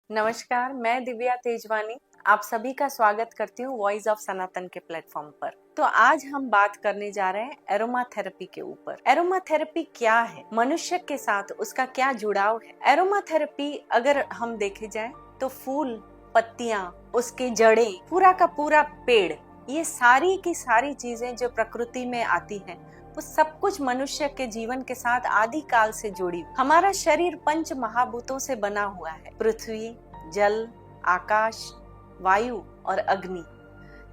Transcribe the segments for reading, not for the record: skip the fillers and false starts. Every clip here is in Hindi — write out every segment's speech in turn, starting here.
नमस्कार, मैं दिव्या तेजवानी आप सभी का स्वागत करती हूँ वॉइस ऑफ सनातन के प्लेटफॉर्म पर। तो आज हम बात करने जा रहे हैं एरोमा थेरेपी के ऊपर। एरोमा थेरेपी क्या है, मनुष्य के साथ उसका क्या जुड़ाव है। एरोमा थेरेपी अगर हम देखे जाए तो फूल, पत्तियां, उसके जड़ें, पूरा का पूरा पेड़, ये सारी की सारी चीजें जो प्रकृति में आती हैं, वो सब कुछ मनुष्य के जीवन के साथ आदि काल से जुड़ी। हमारा शरीर पंच महाभूतों से बना हुआ है, पृथ्वी, जल, आकाश, वायु और अग्नि।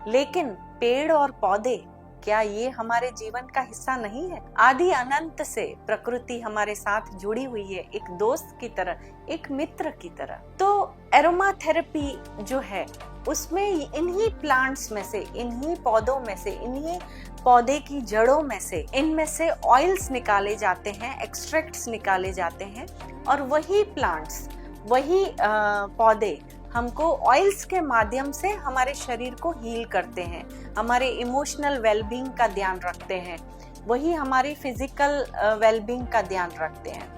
लेकिन पेड़ और पौधे, क्या ये हमारे जीवन का हिस्सा नहीं है? आदि अनंत से प्रकृति हमारे साथ जुड़ी हुई है, एक दोस्त की तरह, एक मित्र की तरह। तो एरोमा थेरेपी जो है उसमें इन्हीं प्लांट्स में से, इन्हीं पौधों में से, इन्हीं पौधे की जड़ों में से, इनमें से ऑयल्स निकाले जाते हैं, एक्सट्रैक्ट्स निकाले जाते हैं और वही प्लांट्स, वही पौधे हमको ऑयल्स के माध्यम से हमारे शरीर को हील करते हैं, हमारे इमोशनल वेलबींग का ध्यान रखते हैं, वही हमारी फिजिकल वेलबींग का ध्यान रखते हैं।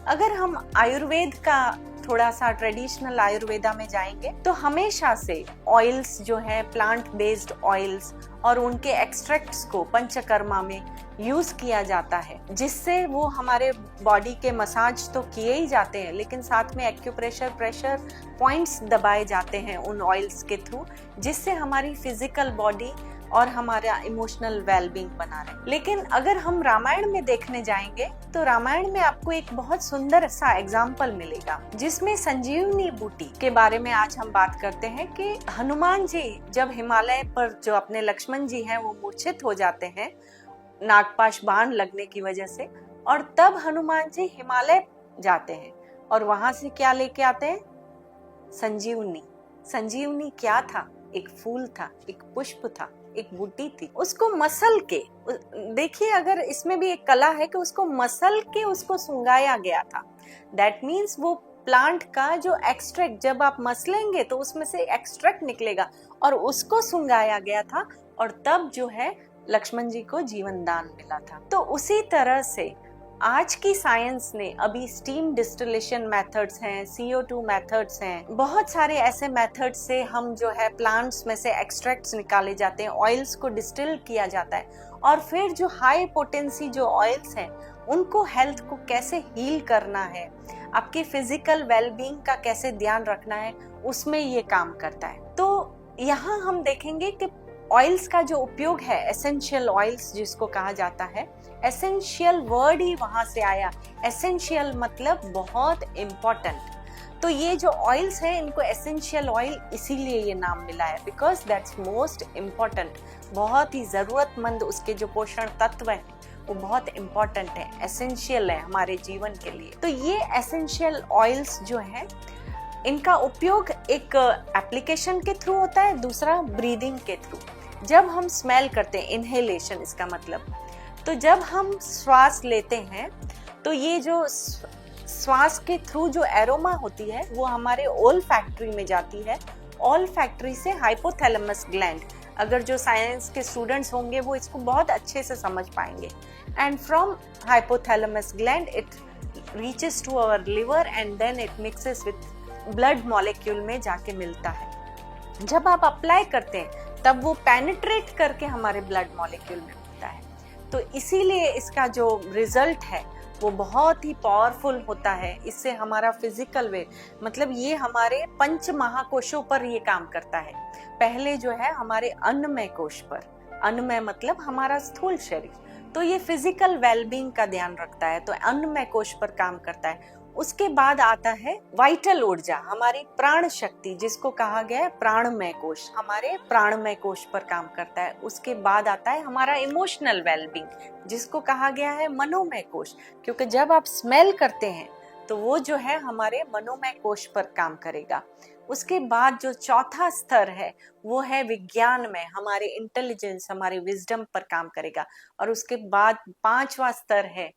अगर हम आयुर्वेद का थोड़ा सा ट्रेडिशनल आयुर्वेदा में जाएंगे तो हमेशा से ऑयल्स जो है, प्लांट बेस्ड ऑयल्स और उनके एक्सट्रैक्ट्स को पंचकर्मा में यूज किया जाता है, जिससे वो हमारे बॉडी के मसाज तो किए ही जाते हैं, लेकिन साथ में एक्यूप्रेशर, प्रेशर पॉइंट्स दबाए जाते हैं उन ऑयल्स के थ्रू, जिससे हमारी फिजिकल बॉडी और हमारा इमोशनल वेलबींग बना रहे। लेकिन अगर हम रामायण में देखने जाएंगे तो रामायण में आपको एक बहुत सुंदर सा एग्जाम्पल मिलेगा, जिसमें संजीवनी बूटी के बारे में आज हम बात करते हैं कि हनुमान जी जब हिमालय पर, जो अपने लक्ष्मण जी हैं, वो मूर्छित हो जाते हैं नागपाश बाण लगने की वजह से, और तब हनुमान जी हिमालय जाते हैं और वहां से क्या लेके आते हैं? संजीवनी। संजीवनी क्या था? एक फूल था, एक पुष्प था, एक बूटी थी। उसको मसल के, देखिए अगर इसमें भी एक कला है कि उसको मसल के उसको सुंगाया गया था। दैट मीन्स वो प्लांट का जो एक्सट्रैक्ट, जब आप मसलेंगे तो उसमें से एक्सट्रैक्ट निकलेगा और उसको सुंगाया गया था, और तब जो है लक्ष्मण जी को जीवन दान मिला था। तो उसी तरह से आज की साइंस ने, अभी स्टीम डिस्टिलेशन मेथड्स हैं, CO2 मेथड्स हैं, बहुत सारे ऐसे मेथड्स से हम जो है प्लांट्स में से एक्सट्रैक्ट्स निकाले जाते हैं, ऑयल्स को डिस्टिल किया जाता है, और फिर जो हाई पोटेंसी जो ऑयल्स हैं उनको हेल्थ को कैसे हील करना है, आपकी फिजिकल वेलबींग का कैसे ध्यान रखना है, उसमें ये काम करता है। तो यहाँ हम देखेंगे कि ऑयल्स का जो उपयोग है, एसेंशियल ऑयल्स जिसको कहा जाता है, एसेंशियल वर्ड ही वहां से आया। एसेंशियल मतलब बहुत इम्पोर्टेंट। तो ये जो ऑयल्स हैं, इनको एसेंशियल ऑयल इसीलिए ये नाम मिला है, बिकॉज दैट्स मोस्ट इम्पोर्टेंट। बहुत ही जरूरतमंद, उसके जो पोषण तत्व हैं वो बहुत इम्पोर्टेंट है, एसेंशियल है हमारे जीवन के लिए। तो ये एसेंशियल ऑयल्स जो है, इनका उपयोग एक एप्लीकेशन के थ्रू होता है, दूसरा ब्रीदिंग के थ्रू। जब हम स्मेल करते हैं, इनहेलेशन इसका मतलब, तो जब हम श्वास लेते हैं तो ये जो श्वास के थ्रू जो एरोमा होती है वो हमारे ओल फैक्ट्री में जाती है। ओल फैक्ट्री से हाइपोथैलेमस ग्लैंड, अगर जो साइंस के स्टूडेंट्स होंगे वो इसको बहुत अच्छे से समझ पाएंगे। And from hypothalamus gland it reaches to our liver and then it mixes with blood molecule में जाके मिलता है। जब आप अप्लाई करते हैं तब वो पेनिट्रेट करके हमारे ब्लड मॉलिक्यूल में मिलता है। तो इसीलिए इसका जो रिजल्ट है वो बहुत ही पावरफुल होता है। इससे हमारा फिजिकल वे, मतलब ये हमारे पंच महाकोशों पर ये काम करता है। पहले जो है हमारे अन्नमय कोश पर, अन्नमय मतलब हमारा स्थूल शरीर, तो ये फिजिकल वेलबींग का ध्यान रखता है, तो अन्नमय कोश पर काम करता है। उसके बाद आता है वाइटल ऊर्जा, हमारी प्राण शक्ति जिसको कहा गया है प्राणमय कोश, हमारे प्राणमय कोश पर काम करता है। उसके बाद आता है हमारा इमोशनल वेलबींग जिसको कहा गया है मनोमय कोश, क्योंकि जब आप स्मेल करते हैं तो वो जो है हमारे मनोमय कोश पर काम करेगा। उसके बाद जो चौथा स्तर है वो है विज्ञान में, हमारे इंटेलिजेंस, हमारे विजडम पर काम करेगा। और उसके बाद पांचवा स्तर है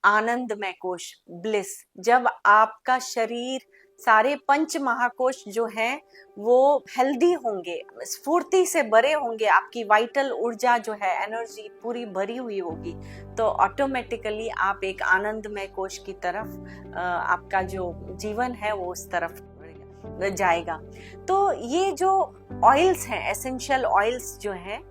आनंदमय कोश, ब्लिस। जब आपका शरीर, सारे पंच महाकोश जो हैं वो हेल्दी होंगे, स्फूर्ति से भरे होंगे, आपकी वाइटल ऊर्जा जो है, एनर्जी पूरी भरी हुई होगी, तो ऑटोमेटिकली आप एक आनंदमय कोश की तरफ, आपका जो जीवन है वो उस तरफ बढ़ेगा। जाएगा। तो ये जो ऑयल्स हैं, एसेंशियल ऑयल्स जो हैं,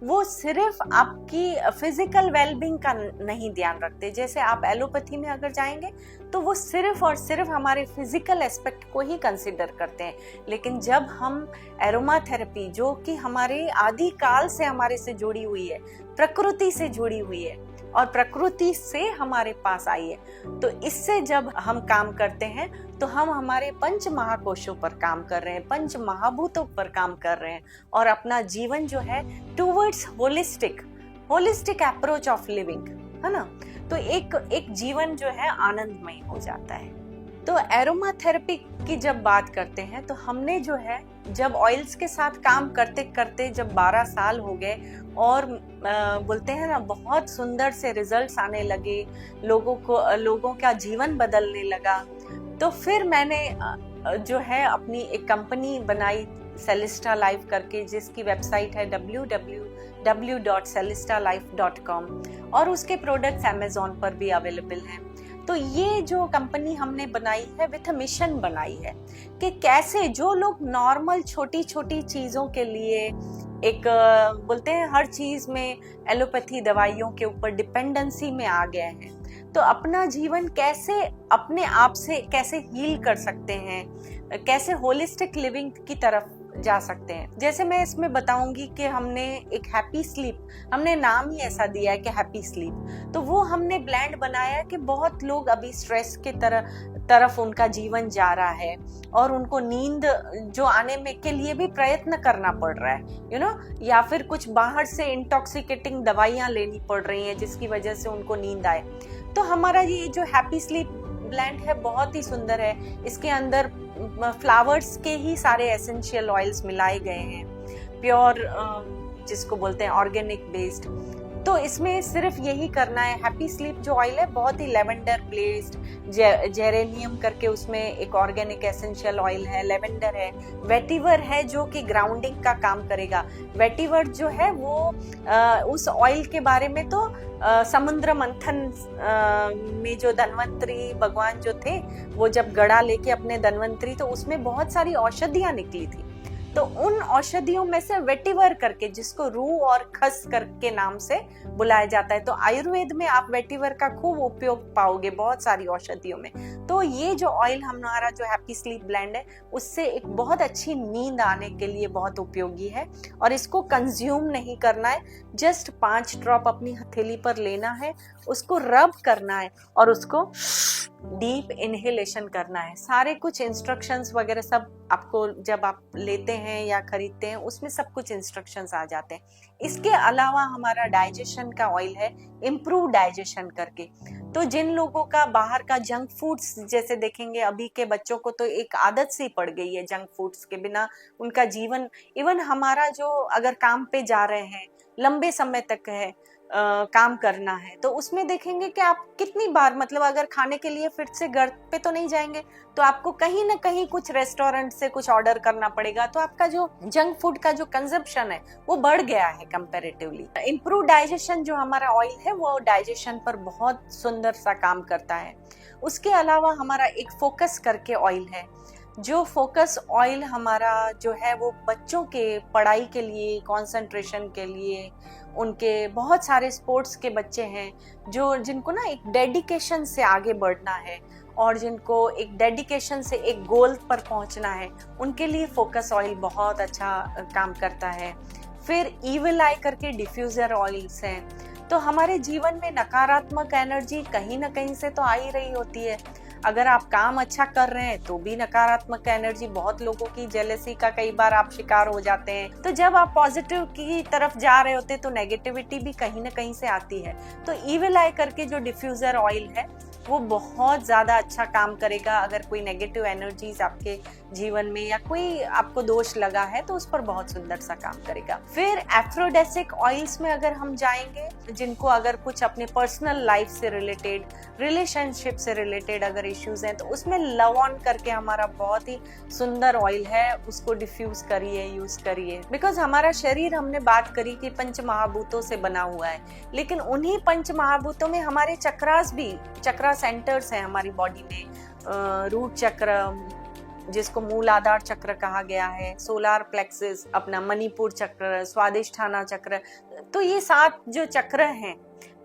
वो सिर्फ आपकी फिजिकल वेलबींग का नहीं ध्यान रखते। जैसे आप एलोपैथी में अगर जाएंगे तो वो सिर्फ और सिर्फ हमारे फिजिकल एस्पेक्ट को ही कंसिडर करते हैं, लेकिन जब हम एरोमा थेरेपी, जो कि हमारे आदि काल से हमारे से जुड़ी हुई है, प्रकृति से जुड़ी हुई है और प्रकृति से हमारे पास आई है, तो इससे जब हम काम करते हैं तो हम हमारे पंच महाकोशों पर काम कर रहे हैं, पंच महाभूतों पर काम कर रहे हैं और अपना जीवन जो है towards holistic approach of living, है ना। तो एक जीवन जो है आनंदमय हो जाता है। तो एरोमा थेरेपी की जब बात करते हैं तो हमने जो है, जब ऑयल्स के साथ काम करते करते जब 12 साल हो गए और बोलते हैं ना, बहुत सुंदर से रिजल्ट्स आने लगे, लोगों का जीवन बदलने लगा, तो फिर मैंने जो है अपनी एक कंपनी बनाई सेलिस्टा लाइफ करके, जिसकी वेबसाइट है www.celistalife.com और उसके प्रोडक्ट्स अमेज़न पर भी अवेलेबल हैं। तो ये जो कंपनी हमने बनाई है विथ मिशन बनाई है कि कैसे जो लोग नॉर्मल छोटी छोटी चीज़ों के लिए एक बोलते हैं हर चीज़ में एलोपैथी दवाइयों के ऊपर डिपेंडेंसी में आ गए हैं, तो अपना जीवन कैसे अपने आप से कैसे हील कर सकते हैं, कैसे होलिस्टिक लिविंग की तरफ जा सकते हैं। जैसे मैं इसमें बताऊंगी कि हमने एक हैप्पी स्लीप, हमने नाम ही ऐसा दिया है कि हैप्पी स्लीप, तो वो हमने ब्लेंड बनाया कि बहुत लोग अभी स्ट्रेस के तरफ उनका जीवन जा रहा है और उनको नींद जो आने में के लिए भी प्रयत्न करना पड़ रहा है, या फिर कुछ बाहर से इंटॉक्सिकेटिंग दवाइयां लेनी पड़ रही हैं जिसकी वजह से उनको नींद आए। तो हमारा ये जो हैप्पी स्लीप ब्लेंड है बहुत ही सुंदर है। इसके अंदर फ्लावर्स के ही सारे एसेंशियल ऑयल्स मिलाए गए हैं, प्योर जिसको बोलते हैं ऑर्गेनिक बेस्ड। तो इसमें सिर्फ यही करना है। हैप्पी स्लीप जो ऑयल है बहुत ही लेवेंडर बेस्ड, जेरेनियम करके उसमें एक ऑर्गेनिक एसेंशियल ऑयल है, लेवेंडर है, वेटिवर है जो कि ग्राउंडिंग का काम करेगा। वेटिवर जो है वो उस ऑयल के बारे में तो समुद्र मंथन में जो धन्वंतरी भगवान जो थे, वो जब गड़ा लेके अपने धन्वंतरी, तो उसमें बहुत सारी औषधियां निकली थी, तो उन औषधियों में से वेटिवर करके, जिसको रूह और खस करके नाम से बुलाया जाता है, तो आयुर्वेद में आप वेटिवर का खूब उपयोग पाओगे बहुत सारी औषधियों में। तो ये जो ऑयल हमारा जो हैप्पी स्लीप ब्लेंड है, उससे एक बहुत अच्छी नींद आने के लिए बहुत उपयोगी है। और इसको कंज्यूम नहीं करना है, जस्ट 5 ड्रॉप अपनी हथेली पर लेना है, उसको रब करना है और उसको डीप इनहेलेशन करना है। सारे कुछ इंस्ट्रक्शंस वगैरह सब आपको जब आप लेते हैं या खरीदते हैं उसमें सब कुछ इंस्ट्रक्शंस आ जाते हैं। इसके अलावा हमारा डाइजेशन का ऑयल है इम्प्रूव डाइजेशन करके। तो जिन लोगों का बाहर का जंक फूड्स, जैसे देखेंगे अभी के बच्चों को तो एक आदत सी पड़ गई है जंक फूड्स के बिना उनका जीवन, इवन हमारा जो अगर काम पे जा रहे हैं लंबे समय तक है काम करना है, तो उसमें देखेंगे कि आप कितनी बार, मतलब अगर खाने के लिए फिर से घर पे तो नहीं जाएंगे, तो आपको कहीं ना कहीं कुछ रेस्टोरेंट से कुछ ऑर्डर करना पड़ेगा। तो आपका जो जंक फूड का जो कंजप्शन है वो बढ़ गया है कंपैरेटिवली। इम्प्रूव डाइजेशन जो हमारा ऑयल है वो डाइजेशन पर बहुत सुंदर सा काम करता है। उसके अलावा हमारा एक फोकस करके ऑयल है, जो फोकस ऑयल हमारा जो है वो बच्चों के पढ़ाई के लिए, कंसंट्रेशन के लिए, उनके बहुत सारे स्पोर्ट्स के बच्चे हैं जो जिनको ना एक डेडिकेशन से आगे बढ़ना है और जिनको एक डेडिकेशन से एक गोल पर पहुंचना है, उनके लिए फोकस ऑयल बहुत अच्छा काम करता है। फिर इविल आई करके डिफ्यूजर ऑयल्स हैं। तो हमारे जीवन में नकारात्मक एनर्जी कहीं ना कहीं से तो आ ही रही होती है। अगर आप काम अच्छा कर रहे हैं तो भी नकारात्मक एनर्जी, बहुत लोगों की जेलसी का कई बार आप शिकार हो जाते हैं। तो जब आप पॉजिटिव की तरफ जा रहे होते हैं तो नेगेटिविटी भी कहीं ना कहीं से आती है। तो इविल आई करके जो डिफ्यूजर ऑयल है वो बहुत ज्यादा अच्छा काम करेगा। अगर कोई नेगेटिव एनर्जीज आपके जीवन में या कोई आपको दोष लगा है तो उस पर बहुत सुंदर सा काम करेगा। फिर एफ्रोडेसिक ऑयल्स में अगर हम जाएंगे, जिनको अगर कुछ अपने पर्सनल लाइफ से रिलेटेड, रिलेशनशिप से रिलेटेड अगर इश्यूज हैं, तो उसमें लव ऑन करके हमारा बहुत ही सुंदर ऑयल है, उसको डिफ्यूज करिए, यूज करिए। बिकॉज हमारा शरीर, हमने बात करी कि पंच महाभूतों से बना हुआ है, लेकिन उन्हीं पंच महाभूतों में हमारे चक्रास भी, चक्रा सेंटर्स हैं हमारी बॉडी में, रूट चक्र, जिसको मूलाधार चक्र कहा गया है, सोलार प्लेक्सिस, अपना मणिपुर चक्र, स्वादिष्ठाना चक्र। तो ये 7 जो चक्र हैं,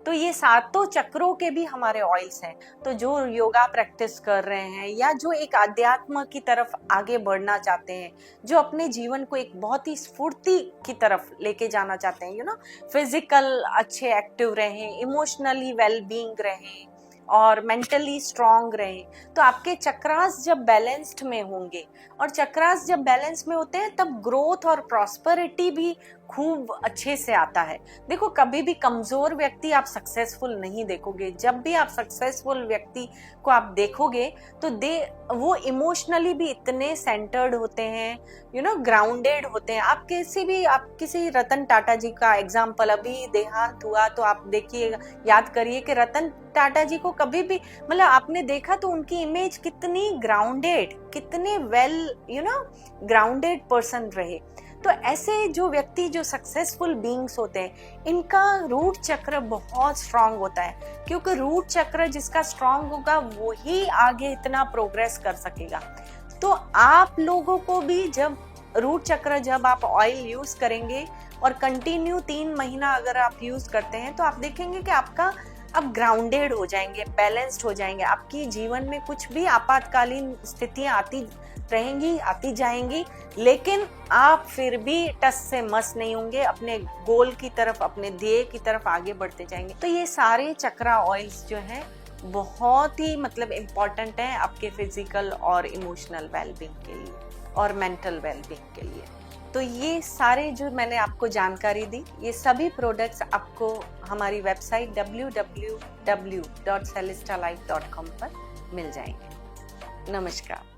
तो ये 7 चक्रों के भी हमारे ऑयल्स हैं। तो जो योगा प्रैक्टिस कर रहे हैं या जो एक अध्यात्म की तरफ आगे बढ़ना चाहते हैं, जो अपने जीवन को एक बहुत ही स्फूर्ति की तरफ लेके जाना चाहते हैं, फिजिकल अच्छे एक्टिव रहें, इमोशनली वेल बीइंग रहें और मेंटली स्ट्रांग रहे, तो आपके चक्रास जब बैलेंस्ड में होंगे, और चक्रास जब बैलेंस में होते हैं तब ग्रोथ और प्रॉस्पेरिटी भी खूब अच्छे से आता है। देखो, कभी भी कमजोर व्यक्ति आप सक्सेसफुल नहीं देखोगे। जब भी आप सक्सेसफुल व्यक्ति को आप देखोगे तो वो इमोशनली भी इतने सेंटर्ड होते हैं, ग्राउंडेड होते हैं। आप किसी रतन टाटा जी का एग्जाम्पल, अभी देहांत हुआ तो आप देखिए, याद करिए कि रतन टाटा जी को कभी भी मतलब आपने देखा तो उनकी इमेज कितनी ग्राउंडेड, कितने वेल ग्राउंडेड पर्सन रहे। तो ऐसे जो व्यक्ति जो सक्सेसफुल बीइंग्स होते हैं, इनका रूट चक्र बहुत स्ट्रांग होता है, क्योंकि रूट चक्र जिसका स्ट्रांग होगा वो ही आगे इतना प्रोग्रेस कर सकेगा। तो आप लोगों को भी जब रूट चक्र, जब आप ऑयल यूज करेंगे और कंटिन्यू 3 महीना अगर आप यूज करते हैं, तो आप देखेंगे कि आप ग्राउंडेड हो जाएंगे, बैलेंस्ड हो जाएंगे। आपकी जीवन में कुछ भी आपातकालीन स्थितियां आती जाएंगी, लेकिन आप फिर भी टस से मस नहीं होंगे, अपने गोल की तरफ, अपने ध्येय की तरफ आगे बढ़ते जाएंगे। तो ये सारे चक्रा ऑयल्स जो हैं बहुत ही इम्पोर्टेंट हैं आपके फिजिकल और इमोशनल वेलबींग के लिए और मेंटल वेलबींग के लिए। तो ये सारे जो मैंने आपको जानकारी दी, ये सभी प्रोडक्ट्स आपको हमारी वेबसाइट www.celestalife.com पर मिल जाएंगे। नमस्कार।